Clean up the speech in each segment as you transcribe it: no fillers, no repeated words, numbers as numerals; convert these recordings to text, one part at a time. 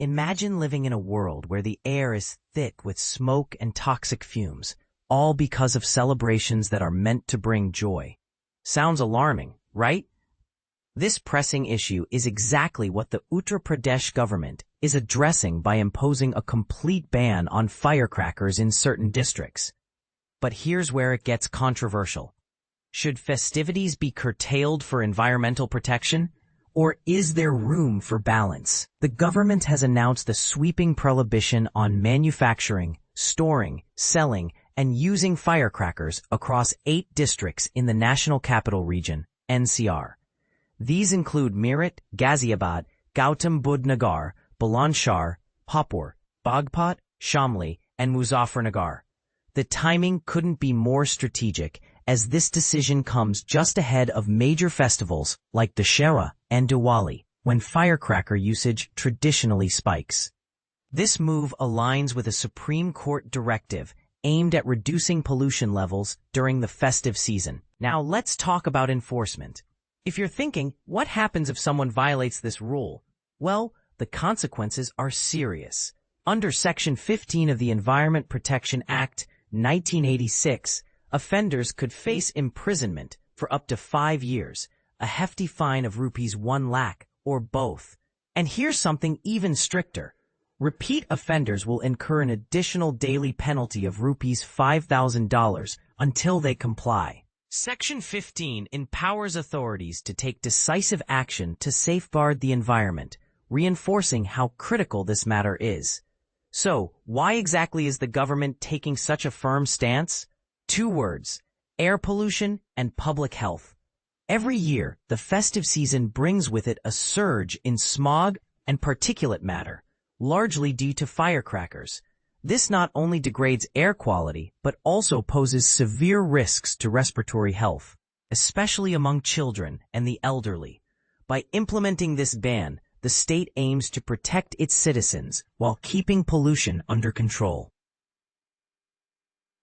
Imagine living in a world where the air is thick with smoke and toxic fumes, all because of celebrations that are meant to bring joy. Sounds alarming, right? This pressing issue is exactly what the Uttar Pradesh government is addressing by imposing a complete ban on firecrackers in certain districts. But here's where it gets controversial. Should festivities be curtailed for environmental protection? Or is there room for balance? The government has announced the sweeping prohibition on manufacturing, storing, selling, and using firecrackers across 8 districts in the National Capital Region, NCR. These include Meerut, Ghaziabad, Gautam Budh Nagar, Bulandshahr, Hapur, Bagpat, Shamli, and Muzaffarnagar. The timing couldn't be more strategic, as this decision comes just ahead of major festivals like Dussehra and Diwali, when firecracker usage traditionally spikes. This move aligns with a Supreme Court directive aimed at reducing pollution levels during the festive season. Now let's talk about enforcement. If you're thinking, what happens if someone violates this rule? Well, the consequences are serious. Under Section 15 of the Environment Protection Act, 1986, offenders could face imprisonment for up to 5 years, a hefty fine of rupees 1 lakh, or both. And here's something even stricter. Repeat offenders will incur an additional daily penalty of rupees $5,000 until they comply. Section 15 empowers authorities to take decisive action to safeguard the environment, reinforcing how critical this matter is. So, why exactly is the government taking such a firm stance? 2 words: air pollution and public health. Every year, the festive season brings with it a surge in smog and particulate matter, largely due to firecrackers. This not only degrades air quality, but also poses severe risks to respiratory health, especially among children and the elderly. By implementing this ban, the state aims to protect its citizens while keeping pollution under control.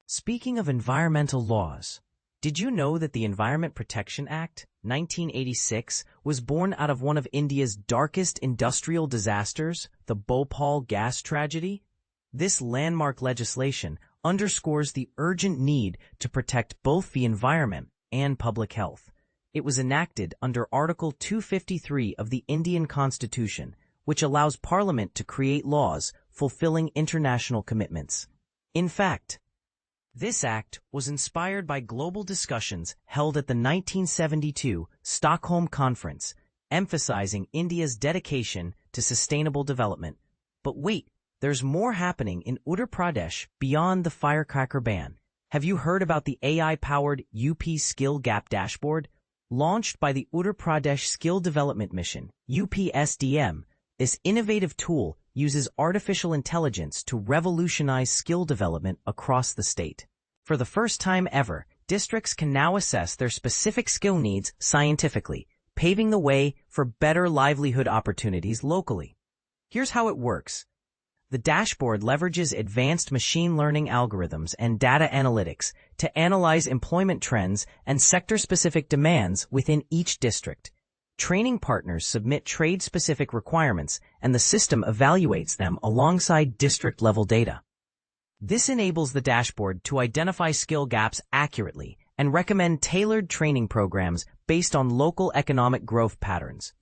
Speaking of environmental laws, did you know that the Environment Protection Act, 1986, was born out of one of India's darkest industrial disasters, the Bhopal gas tragedy? This landmark legislation underscores the urgent need to protect both the environment and public health. It was enacted under Article 253 of the Indian Constitution, which allows Parliament to create laws fulfilling international commitments. In fact, this act was inspired by global discussions held at the 1972 Stockholm Conference, emphasizing India's dedication to sustainable development. But wait, there's more happening in Uttar Pradesh beyond the firecracker ban. Have you heard about the AI-powered UP Skill Gap Dashboard? Launched by the Uttar Pradesh Skill Development Mission, UPSDM, this innovative tool uses artificial intelligence to revolutionize skill development across the state. For the first time ever, districts can now assess their specific skill needs scientifically, paving the way for better livelihood opportunities locally. Here's how it works. The dashboard leverages advanced machine learning algorithms and data analytics to analyze employment trends and sector-specific demands within each district. Training partners submit trade-specific requirements, and the system evaluates them alongside district-level data. This enables the dashboard to identify skill gaps accurately and recommend tailored training programs based on local economic growth patterns.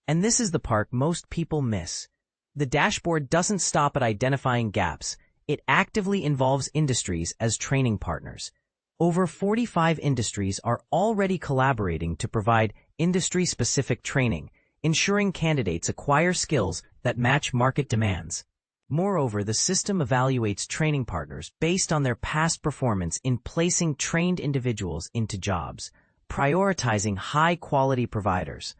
And this is the part most people miss. The dashboard doesn't stop at identifying gaps. It actively involves industries as training partners. Over 45 industries are already collaborating to provide industry-specific training, ensuring candidates acquire skills that match market demands. Moreover, the system evaluates training partners based on their past performance in placing trained individuals into jobs, prioritizing high-quality providers.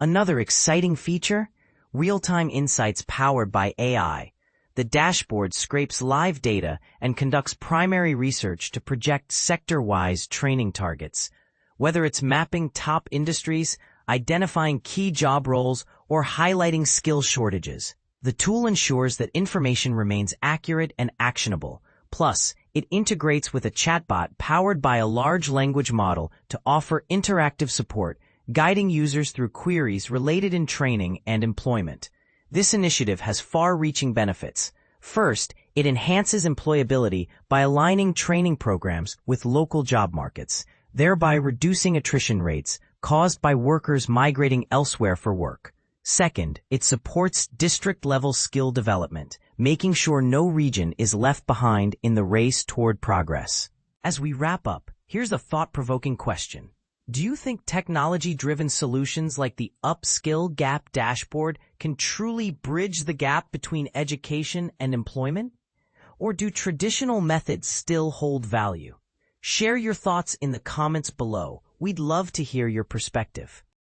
Another exciting feature? Real-time insights powered by AI. The dashboard scrapes live data and conducts primary research to project sector-wise training targets. Whether it's mapping top industries, identifying key job roles, or highlighting skill shortages, the tool ensures that information remains accurate and actionable. Plus, it integrates with a chatbot powered by a large language model to offer interactive support, guiding users through queries related in training and employment. This initiative has far-reaching benefits. First, it enhances employability by aligning training programs with local job markets, thereby reducing attrition rates caused by workers migrating elsewhere for work. Second, it supports district-level skill development, making sure no region is left behind in the race toward progress. As we wrap up, here's a thought-provoking question. Do you think technology-driven solutions like the Upskill Gap Dashboard can truly bridge the gap between education and employment? Or do traditional methods still hold value? Share your thoughts in the comments below. We'd love to hear your perspective.